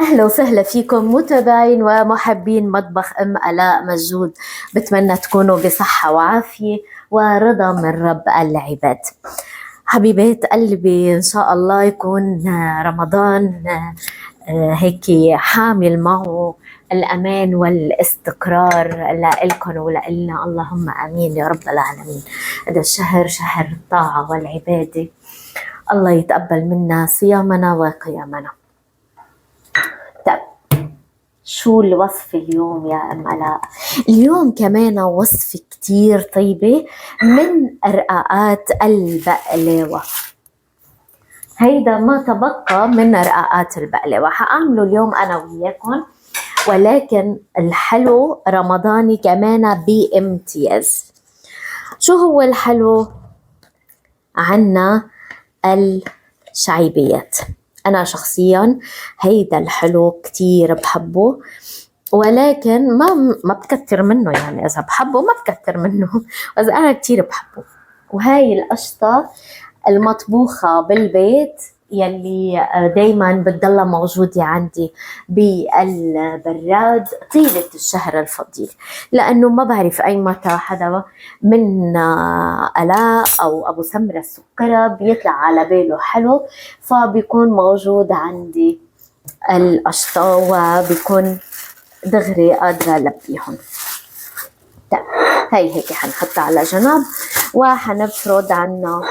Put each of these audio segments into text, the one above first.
أهلا وسهلا فيكم متابعين ومحبين مطبخ أم آلاء مجود. بتمنى تكونوا بصحة وعافية ورضا من رب العباد. حبيبات قلبي، إن شاء الله يكون رمضان هيك حامل معه الأمان والاستقرار لإلكم ولإلنا، اللهم آمين يا رب العالمين. هذا الشهر شهر الطاعة والعبادة، الله يتقبل منا صيامنا وقيامنا. طيب، شو الوصفة اليوم يا أم آلاء؟ اليوم كمان وصفة كتير طيبة من رقاقات البقلاوة. هيدا ما تبقى من رقاقات البقلاوة حأعمله اليوم أنا وياكم، ولكن الحلو رمضاني كمان بامتياز. شو هو الحلو؟ عنا الشعيبيات. أنا شخصياً هيدا الحلو كتير بحبه، ولكن ما بكتر منه، يعني إذا بحبه ما بكتر منه، بس أنا كتير بحبه. وهاي القشطة المطبوخة بالبيت يلي دايما بتضلها موجودة عندي بالبراد طيلة الشهر الفضيل، لأنه ما بعرف أي متى حدا من آلاء أو أبو سمرة السكرة بيطلع على باله حلو، فبيكون موجود عندي القشطة وبيكون دغري قادرة لبيهم. هاي هيك حنحطها على جنب وحنفرد عنا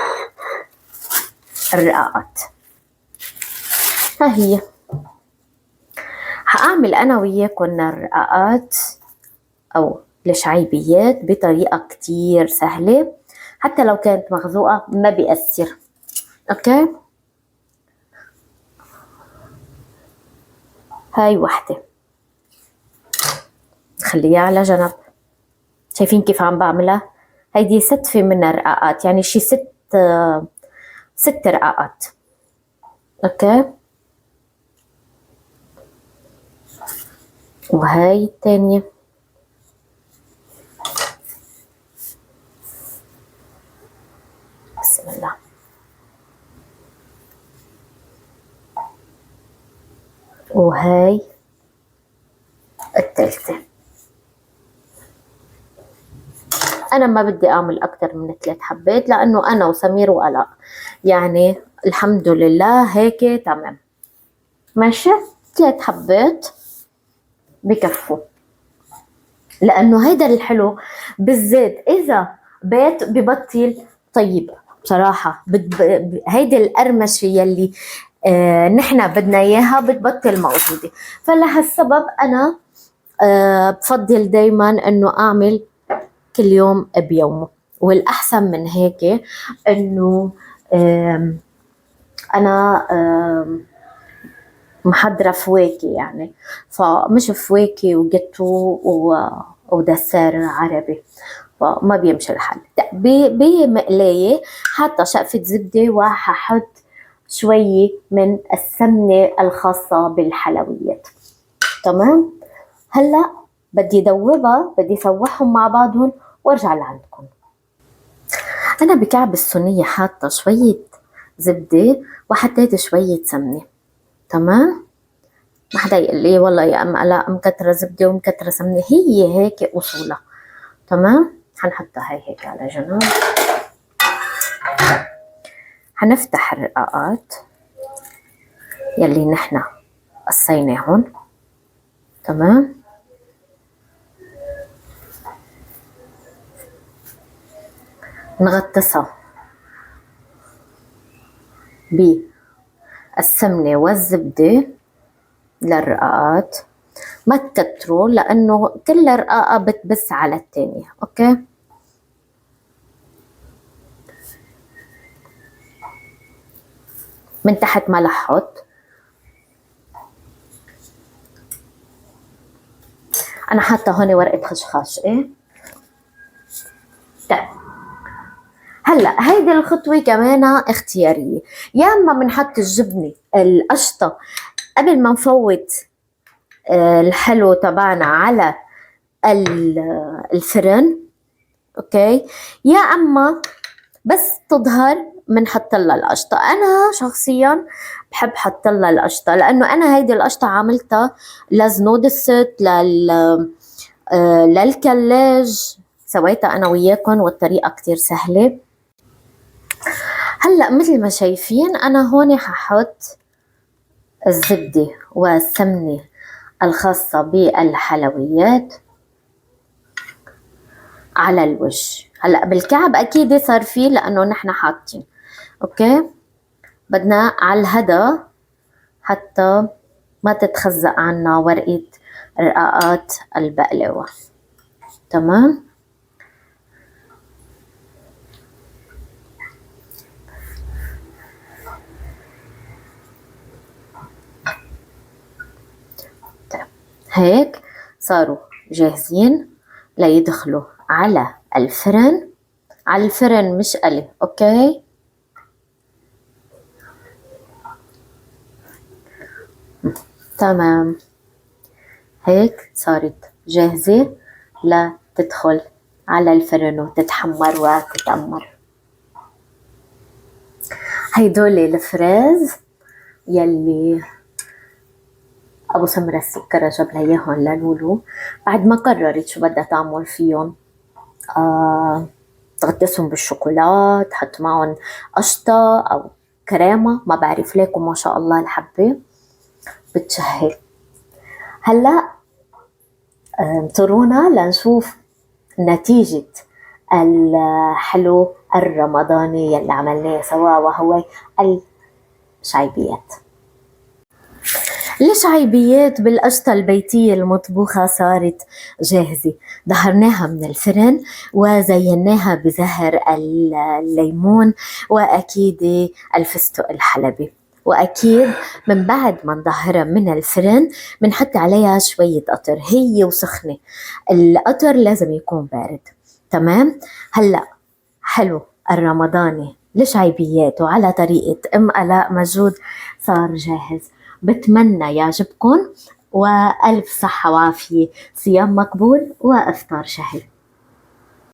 الرقاقات. ها هي حأعمل أنا وياكم الرقاقات أو الشعيبيات بطريقة كتير سهلة، حتى لو كانت مخزوقة ما بيأثر. أوكي، هاي وحدة خليها على جنب. شايفين كيف عم بعملها؟ هيدي ستفة من الرقاقات، يعني شي ست رقاقات. اوكي، وهاي الثانية. بسم الله. وهاي الثالثة. أنا ما بدي أعمل أكتر من 3 حبات، لأنه أنا وسمير وآلاء يعني الحمد لله هيك تمام ماشي. 3 حبات بكفوا، لأنه هيدا الحلو بالزيت إذا بيت ببطل طيب بصراحة. هيدي القرمشة يلي نحنا بدنا إياها بتبطل موجودة، فلهالسبب أنا بفضل دايما أنه أعمل كل يوم بيومه. والأحسن من هيك أنه أنا محضرة فواكه، يعني فمش فواكه وجاتو ودسر عربي، فما بيمشي الحال. بمقلاية حاطة شقفة زبدة وححط شوية من السمنة الخاصة بالحلويات. تمام، هلأ بدي دوبها، بدي سوحهم مع بعضهم وارجع لعندكم. أنا بكعب الصينية حاطة شوية زبدة وحطيت شوية سمنة. تمام، ما حدا يقول لي والله يا أم آلاء مكترة زبدة ومكترة سمنة، هي هيك أصولها. تمام، حنحطها هاي هيك على جنب. حنفتح الرقاقات يلي نحنا قصيناهن. تمام، نغطسها بالسمنة والزبدة للرقاقات، ما تكتروا لأنه كل رقاقة بتبس على التانية. أوكي، من تحت ملح حط. أنا حاطة هون ورقة خشخاش. إيه، طيب هلا هيدي الخطوة كمان اختيارية، يا اما بنحط الجبنة القشطة قبل ما نفوت الحلو تبعنا على الفرن. اوكي، يا اما بس تظهر بنحط لها القشطة. أنا شخصيا بحب حط لها القشطة، لأنه أنا هيدي القشطة عملتها لزنود الست للكلاج، سويتها أنا وياكم والطريقة كتير سهلة. هلأ مثل ما شايفين أنا هون ححط الزبدة والسمنة الخاصة بالحلويات على الوجه. هلأ بالكعب أكيد صار فيه لأنه نحن حاطين. أوكي، بدنا على الهدى حتى ما تتخزق عنا ورقة رقاقات البقلاوة. تمام. طيب. هيك صاروا جاهزين ليدخلوا على الفرن. على الفرن مش قلي. اوكي، تمام. هيك صارت جاهزة لتدخل على الفرن وتتحمر وتتأمر. هيدول الفريز يلي أبو سمرة السكرة جاب لها إياهم للولو بعد ما قررت شو بدها تعمل فيهم. تغطسهم بالشوكولات، تحط معهم قشطة أو كريمة، ما بعرف ليكم ما شاء الله الحبة بتشهي. هلأ انطرونا لنشوف نتيجة الحلو الرمضاني يلي عملناه سوا، وهو الشعيبيات. الشعيبيات بالقشطة البيتية المطبوخة صارت جاهزة. ظهرناها من الفرن وزيناها بزهر الليمون وأكيد الفستق الحلبي. وأكيد من بعد ما نظهرها من الفرن بنحط عليها شوية قطر، هي وسخنة. القطر لازم يكون بارد. تمام. هلأ حلو الرمضاني لشعيبيات وعلى طريقة أم آلاء مجود صار جاهز. بتمنى يعجبكم، وألف صحة وعافية، صيام مقبول وإفطار شهي.